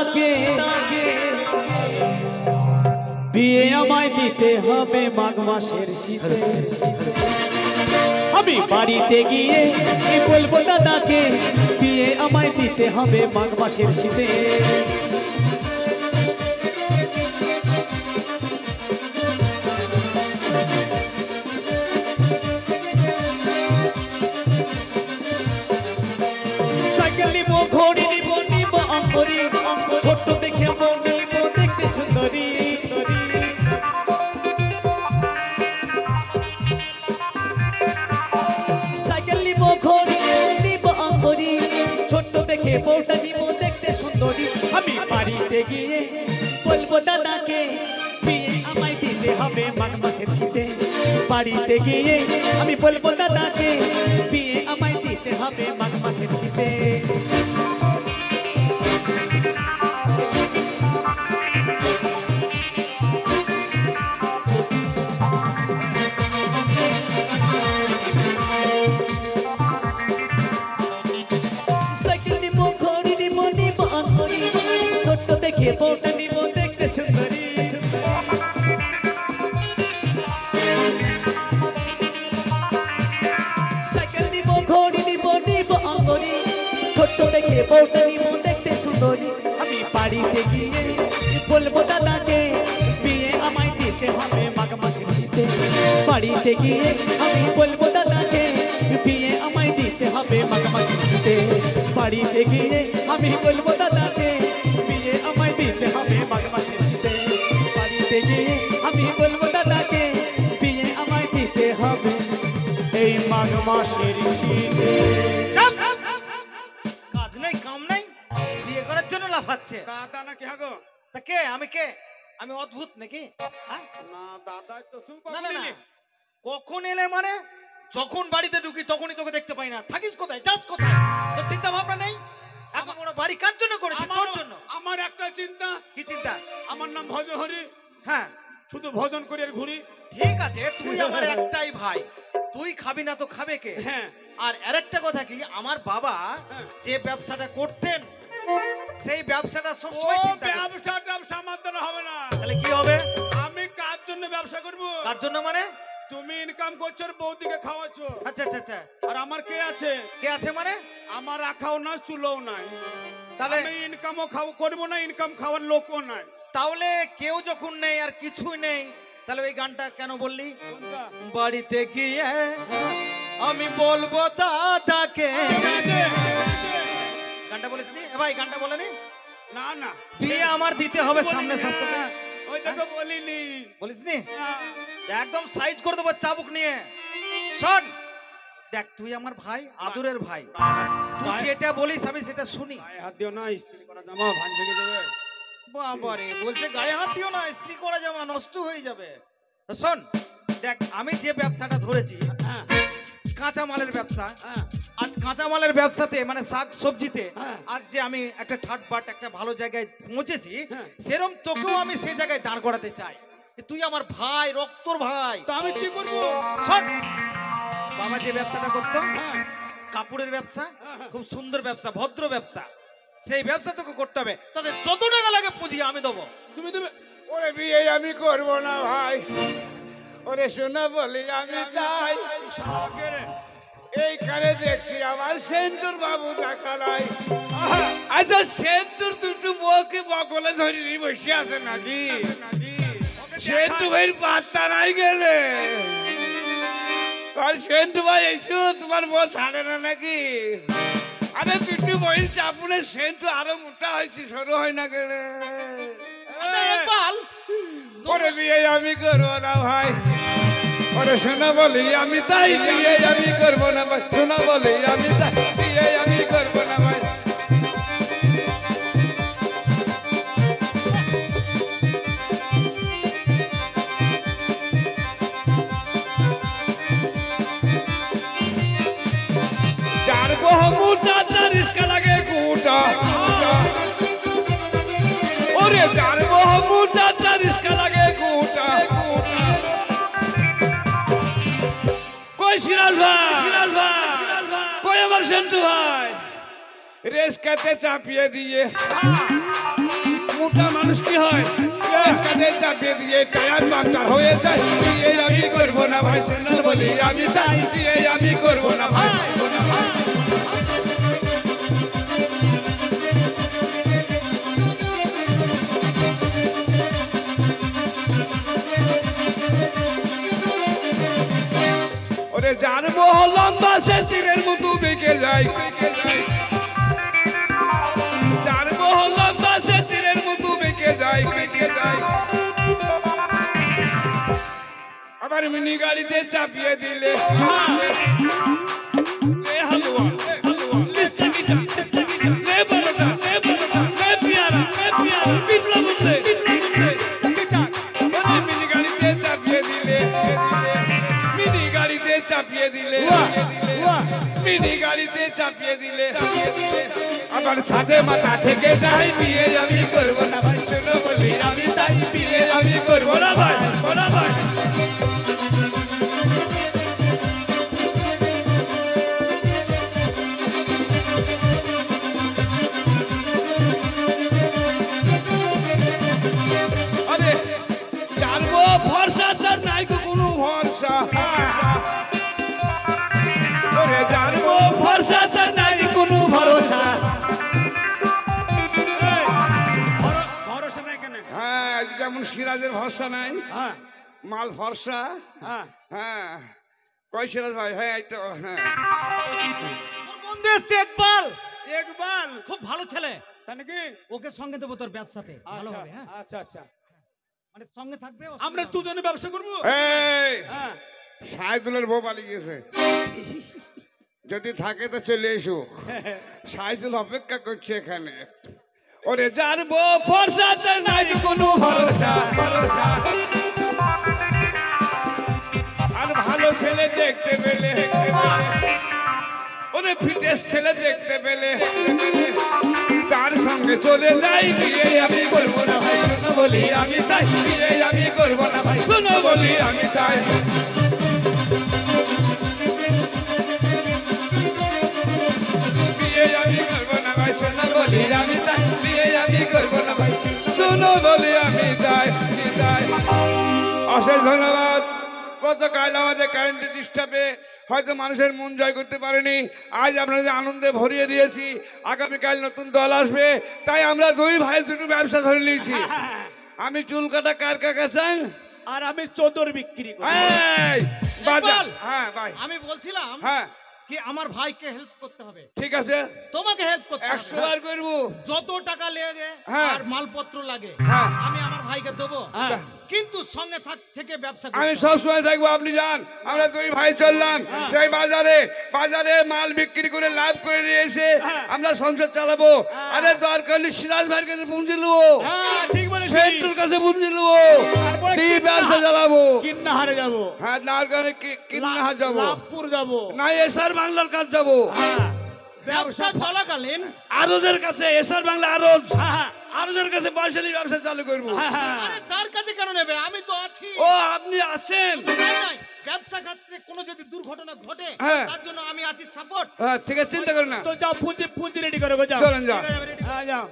দাদাকে বিয়ে আমায় দিতে হবে মাঘ মাসের শীতে। আমি বাড়িতে গিয়ে বলবো দাদাকে বিয়ে আমায় দিতে হবে মাঘ মাসের শীতে। সাইকেল নিব, ঘড়ি নিব, নিব অঙ্গরি, ছোট্ট দেখে মন নিব দেখতে সুন্দরী। সাইকেল নিব, ঘড়ি নিব অঙ্গরি, ছোট্ট দেখে বউটা নিব দেখতে সুন্দরী। আমি বাড়িতে গিয়ে বলবো দাদাকে বিয়ে আমায় দিতে হবে মাঘ মাসের শীতে। বাড়িতে গিয়ে আমি বলবো দাদাকে বিয়ে আমায় দিতে হবে মাঘ মাসের শীতে। সাইকেল নিব, ঘড়ি নিব, নিব অঙ্গরি, ছোট্ট দেখে বউটা নিব দেখতে সুন্দরী। সাইকেল নিব, ঘড়ি নিব, নিব অঙ্গরি, ছোট্ট দেখে বউটা নিব দেখতে সুন্দরী। আমি বাড়িতে গিয়ে বলবো দাদাকে বিয়ে আমায় দিতে হবে মাঘ মাসের শীতে। বাড়িতে গিয়ে আমি বলবো দাদাকে বিয়ে আমায় দিতে হবে মাঘ মাসের শীতে। বাড়িতে গিয়ে আমি বলবো দাদাকে বিয়ে আমায় দিতে হবে মাঘ মাসের শীতে। বাড়িতে গিয়ে আমি বলবো দাদাকে বিয়ে আমায় দিতে হবে এই মাঘ মাসের শীতে। কাজ নাই কাম নাই, বিয়ে করার জন্য লাফাচ্ছে। দাদা না কে গো? তা কে? আমি কে? আমি অদ্ভুত নাকি? হ্যাঁ? না দাদা তো তুমি না কখন না না, এলে? কখন এলে মানে যখন বাড়িতে ঢুকি তখনই তোকে দেখতে পাই না। থাকিস কোথায়, যাস কোথায়? তোর চিন্তা ভাবনা নেই? এত বড় বাড়ি কার জন্য করেছে? তোর জন্য। আমার একটা চিন্তা। কি চিন্তা? আমার নাম ভজহরি, হ্যাঁ শুধু ভজন করে আর ঘুরি। ঠিক আছে, তুই আমার একটাই ভাই, তুই খাবি না তো খাবে কে? হ্যাঁ। আর আরেকটা কথা কি, আমার বাবা হ্যাঁ। যে ব্যবসাটা করতেন সেই ব্যবসাটা ও সবসময় চিন্তা করতেন। ব্যবসা আমার দ্বারা হবে না। তাহলে কি হবে? আমি কার জন্য ব্যবসা করব? কার জন্য মানে? তুমি ইনকাম করছো আর বৌদিকে খাওয়াচ্ছ। আচ্ছা আচ্ছা আচ্ছা, আর আমার কে আছে? কে আছে মানে? আমার রাখাও না, চুলোও নাই। তাহলে আমি ইনকামও করবো না, ইনকাম খাওয়ার লোকও নাই। তাহলে কেউ যখন নেই আর কিছুই নেই, তাহলে ওই গানটা কেন বললি? কোনটা? বাড়িতে গিয়ে আমি বলবো দাদাকে। গানটা বলিস নি? এ ভাই গানটা বলেনি? না না, বিয়ে আমার দিতে হবে সামনে সপ্তাহে। ওই দেখো বলিনি। বলিস নি? না। একদম সাইজ করে দেবো চাবুক নিয়ে। শোন, দেখ তুই আমার ভাই, আদরের ভাই, তুই যেটা বলিস আমি সেটা শুনি। গায়ে হাত দিও না, ইস্ত্রি করা জামা ভাঁজ ভেঙে যাবে। বাবারে, বলছে গায়ে হাত দিও না, ইস্ত্রি করা যাবে না, নষ্ট হয়ে যাবে। তো শোন, দেখ আমি যে ব্যবসাটা ধরেছি, হ্যাঁ কাঁচামালের ব্যবসা, হ্যাঁ আজ কাঁচামালের ব্যবসাতে মানে শাক সবজিতে হ্যাঁ। আজ যে আমি একটা ঠাটবাট একটা ভালো জায়গায় পৌঁছেছি, হ্যাঁ। সেরকম তোকেও আমি সেই জায়গায় দাঁড় করাতে চাই। তুই আমার ভাই, রক্তর ভাই। তো আমি কি করবো? শোন, বাবা যে ব্যবসাটা করতো, হ্যাঁ কাপড়ের ব্যবসা, হ্যাঁ। খুব সুন্দর ব্যবসা, ভদ্র ব্যবসা, সেই ব্যবসা তোকে করতে হবে। তাদের যত টাকা লাগে পুঁজি আমি দেবো। তুমি তুমি ওরে বিয়ে আমি করব না ভাই। ওরে শোনা বলি আমি তাই এইখানে দেখছি আমার সেন্টুর বাবু দেখা নাই। আচ্ছা সেন্টুর দুটো বউকে বগলে ধরে বসে আছে নাকি? সেন্টু ভাইয়ের পাত্তা নাই গেলে। আর সেন্টু ভাই এসো, তোমার বউ ছাড়ে না নাকি? আরে দুটো বইয়ের চাপুনে সেন্টু আরো মোটা হয়েছে, সরু হয় না গেলে। ওরে বিয়ে আমি করবো না ভাই। ওরে শোনা বলি আমি তাই, বিয়ে আমি করবো না ভাই। শোনা বলি আমি তাই, বিয়ে আমি করবো না ভাই। যার বহুমুটা তার রিস্কা লাগে গুটা। ওরে যার বহুমুটা তার রিস্কা লাগে গুটা। কই সিরাজ ভাই, কই আমার সেন্টু ভাই? রেস্কাতে চাপিয়ে দিয়ে একটা মানুষ কি হয় কাজে চাপিয়ে দিয়ে টায়ার পাংচার হয়ে যায় বিয়ে আমি করবো না ভাই শোনো বলি আমি তাই বিয়ে আমি করবো না ভাই ওরে জানবো লম্বা সে তীরের মতো বেঁকে যায় জানবো লম্বা সে তীরের মতো বেঁকে যায় আবার মিনি গাড়িতে চাপিয়ে দিলে হালুয়া মিনি গাড়িতে চাপিয়ে দিলে মিনি গাড়িতে চাপিয়ে দিলে মিনি গাড়িতে চাপিয়ে দিলে আবার সাথে মাথা থেকে যাই বিয়ে আমি করবো না ভাই শোনো বলি আমি তাই বিয়ে আমি করবো না ভাই ভাই আরে জানবো ভরসা তার নাই কোনো ভরসা ওরে জানবো ভরসা তার নাই কোনো ভরসা ভরসা নাই কেন? হ্যাঁ যেমন সিরাজের ভরসা নাই হ্যাঁ মাল ভরসা হ্যাঁ হ্যাঁ কয় সিরাজ ভাই হ্যাঁ এই তো হ্যাঁ তোর বন্ধু এসছে ইকবাল একবার খুব ভালো ছেলে তাই নাকি? ওকে সঙ্গে দেবো তোর ব্যবসাতে ভালো আচ্ছা হবে হ্যাঁ আচ্ছা আচ্ছা মানে সঙ্গে থাকবে আমরা দুজনে ব্যবসা করবো। এই হ্যাঁ সাইদুলের বউ পালিয়ে গেছে যদি থাকে তো চলে এসো সাইদুল অপেক্ষা করছে এখানে ওরে জানবো ভরসা তার নাই কোনো ভরসা আর ভালো ছেলে দেখতে পেলে ওরে ফিটেস ছেলে দেখতে পেলে তার সঙ্গে চলে যাই বিয়ে আমি করবো না ভাই শোনো বলি আমি তাই বিয়ে আমি করবো না ভাই শোনো বলি আমি তাই বিয়ে আমি করবো না ভাই শোনো বলি আমি তাই বিয়ে আমি করবো না ভাই শোনো বলি আমি তাই অশেষ ধন্যবাদ গতকাল আমাদের কারেন্টের ডিস্টার্বে হয়তো মানুষের মন জয় করতে পারেনি আজ আপনাদের আনন্দে ভরিয়ে দিয়েছি আগামীকাল নতুন দল আসবে তাই আমরা দুই ভাই দুটো ব্যবসা ধরে নিয়েছি আমি চুল কাটা কার কাকা চাই আর আমি চোদর বিক্রি করি। এই বাজার ইকবাল! হ্যাঁ ভাই আমি বলছিলাম হ্যাঁ কি আমার ভাইকে হেল্প করতে হবে ঠিক আছে তোমাকে হেল্প করতে হবে 100 বার করবো যত টাকা লেগে হ্যাঁ। আর মালপত্র লাগে হ্যাঁ। আমি আমার ভাইকে দেবো হ্যাঁ। কিন্তু সঙ্গে থেকে ব্যবসা করতে আমি হবে। সব সময় থাকবো আপনি যান আমরা দুই ভাই চললাম সেই বাজারে মাল বিক্রি করে লাভ করে নিয়ে এসে আমরা সংসার চালাবো আরে দরকার হলে সিরাজ ভাইয়ের কাছে পুঁজি নেবো হ্যাঁ ঠিক বলেছিস। সেন্টুর কাছে পুঁজি নেবো তারপরে কি ব্যবসা চালাবো কিন্নাহারে যাবো, হ্যাঁ নারগানে কিন্না যাবো লাভপুর যাবো। না এসআর বাংলার কাজ যাবো হ্যাঁ ব্যবসা চলাকালীন আরজের কাছে এসআর বাংলা আরজ হ্যাঁ আরজের কাছে বয়সালি ব্যবসা চালু করবো হ্যাঁ আরে তার কাছে কেন নেবে আমি তো আছি ও আপনি আছেন নাই, নাই, ব্যবসা ক্ষেত্রে কোনো যদি দুর্ঘটনা ঘটে হ্যাঁ। তার জন্য আমি আছি সাপোর্ট হ্যাঁ ঠিক আছে চিন্তা করেন না তো যাও পুঁজি রেডি করে যাও। চলেন যাও হ্যাঁ যাও।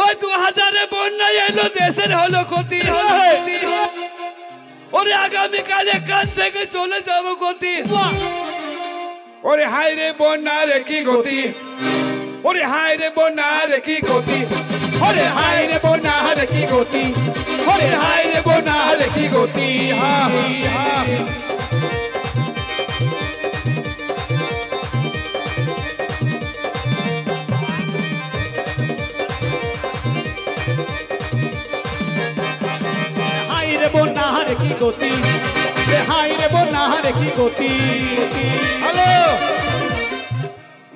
ওই 2000-এ বন্যা এলো দেশের হলো ক্ষতি ওরে আগামীকালে কান থেকে চলে যাবো গতি ওরে হায় রে বন্যা রে কি গতি ওরে হায় রে বন্যা রে কি গতি ওরে হায় রে বন্যা রে কি গতি ওরে হায় রে বন্যা রে কি গতি হা হা হাই রে বন্যার কি গতি, হাই রে বন্যার কি গতি। হ্যালো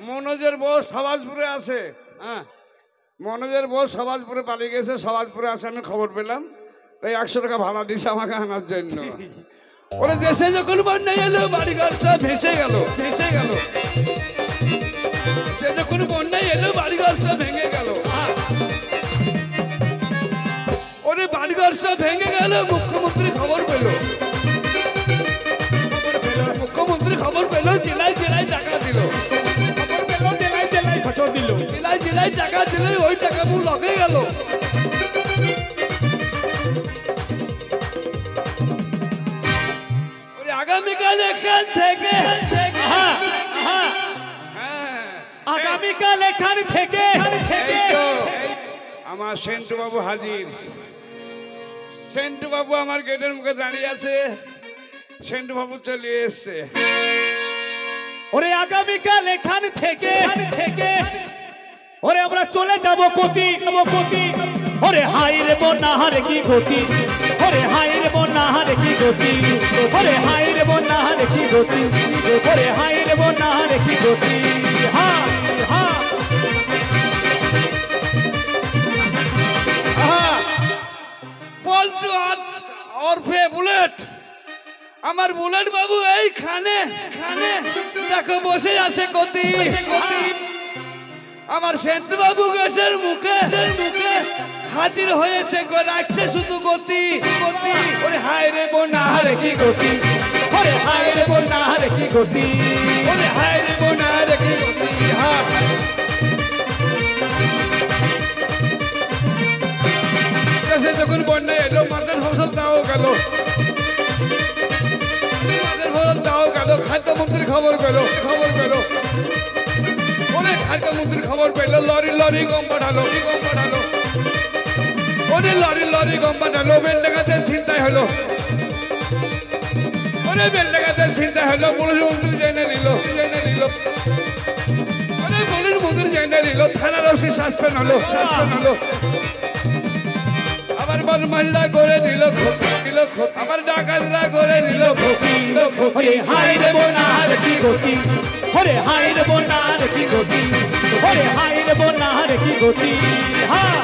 মনোজের বউ সবাজপুরে আছে হ্যাঁ মনোজের বউ সবাজপুরে পালিয়ে গেছে সবাজপুরে আছে আমি খবর পেলাম তাই 100 টাকা ভাড়া দিছে আমাকে আনার জন্য ওরে দেশে যখন বন্যা এলো বাড়িঘর সব ভেসে গেল সে যখন বন্যা এলো বাড়িঘর সব ভেঙে গেল ওরে বাড়িঘর সব ভেঙে গেল মুখ্যমন্ত্রী খবর পেল খবর পেল জেলায় টাকা দিল জেলায় খসর দিল। জেলায় টাকা দিলে ওই টাকা লগে গেল আগামীকাল এখান থেকে হ্যাঁ, হ্যাঁ, হ্যাঁ, আগামীকাল এখান থেকে এই তো আমার সেন্টু বাবু হাজির। সেন্টু বাবু আমার গেটের মুখে দাঁড়িয়ে আছে। সেন্টু বাবু চলে এসছে। ওরে আগামীকাল এখান থেকে ওরে আমরা চলে যাব কোটি ওরে হাই রে বন্যার কি গতি, ওরে হাই রে বন্যার কি গতি, ওরে হাই রে বন্যার কি গতি, ওরে হাই রে বন্যার কি গতি। হ্যাঁ হ্যাঁ পল্টু ওরফে বুলেট, আমার বুলেট বাবু এইখানে দেখো বসে আছে গতি। আমার সেন্টু বাবু গেটের মুখে হাজির হয়েছে, রাখছে শুধু গতি। ওরে হায় রে বন্যার কি গতি, ওরে হাই রে বন্যার কি গতি, ওরে হায় রে বন্যার কি গতি। হ্যাঁ দেশে যখন বন্যা এলো মাঠের ফসল তাও গেল, মাঠের ফসল তাও গেল। খাদ্যমন্ত্রীর খবর পেল, অনেক খাদ্যমন্ত্রীর খবর পেল। লরি গম পাঠালো, ওরে লরি গম পাঠালো। বেলডাঙ্গাতে ছিনতাই হলো, ওরে বেলডাঙ্গাতে ছিনতাই হলো। পুলিশ মন্ত্রী জেনে নিল, ওরে পুলিশ মন্ত্রী জেনে নিল। থানার ওসি সাসপেন্ড হলো। আবার বদমাইশরা করে দিল, আবার ডাকাতরা করে দিল। ওরে হাই রে বন্যার কি গতি, ওরে হাই রে বন্যার কি গতি, ওরে হাই রে বন্যার কি গতি। হ্যাঁ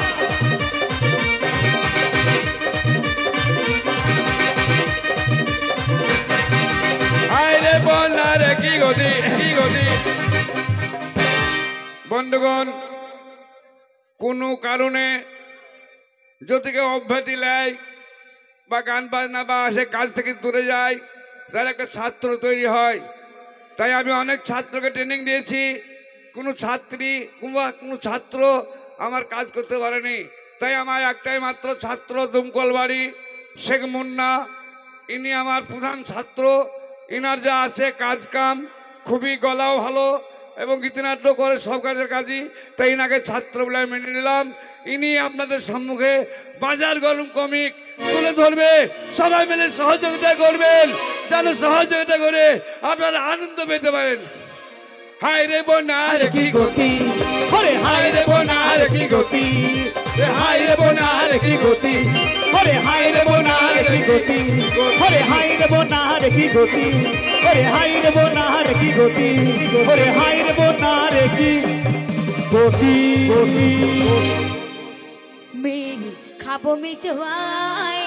হায় রে বন্যার কি গতি। বন্ধুগণ, কোনো কারণে যদি কেউ অব্যাহতি নেয় বা গান বাজনা বা সে কাজ থেকে দূরে যায়, তার একটা ছাত্র তৈরি হয়। তাই আমি অনেক ছাত্রকে ট্রেনিং দিয়েছি। কোনো ছাত্রী কিংবা কোনো ছাত্র আমার কাজ করতে পারেনি। তাই আমার একটাই মাত্র ছাত্র, দমকল বাড়ি শেখ মুন্না, ইনি আমার প্রধান ছাত্র। ইনার যা আছে কাজ কাম খুবই, গলাও ভালো এবং গীতিনাট্য করে সব কাজের কাজই। তাই ইনাকে ছাত্র বলে মেনে নিলাম। ইনি আপনাদের সম্মুখে বাজার গরম কমিক তুলে ধরবে। সবাই মিলে সহযোগিতা করবেন, যেন সহযোগিতা করে আপনারা আনন্দ পেতে পারেন। হায় রে বন্যার কি গতি, ওরে হাই রে বন্যার কি গতি, হায় রে বন্যার কি গতি, ওরে হাই রে বন্যার কি গতি, ওরে হাই রে বন্যার কি গতি, ওরে হাই রে বন্যার কি গতি, ওরে হাই রে বন্যার কি গতি। মেঘ খাবো মিছওয়াই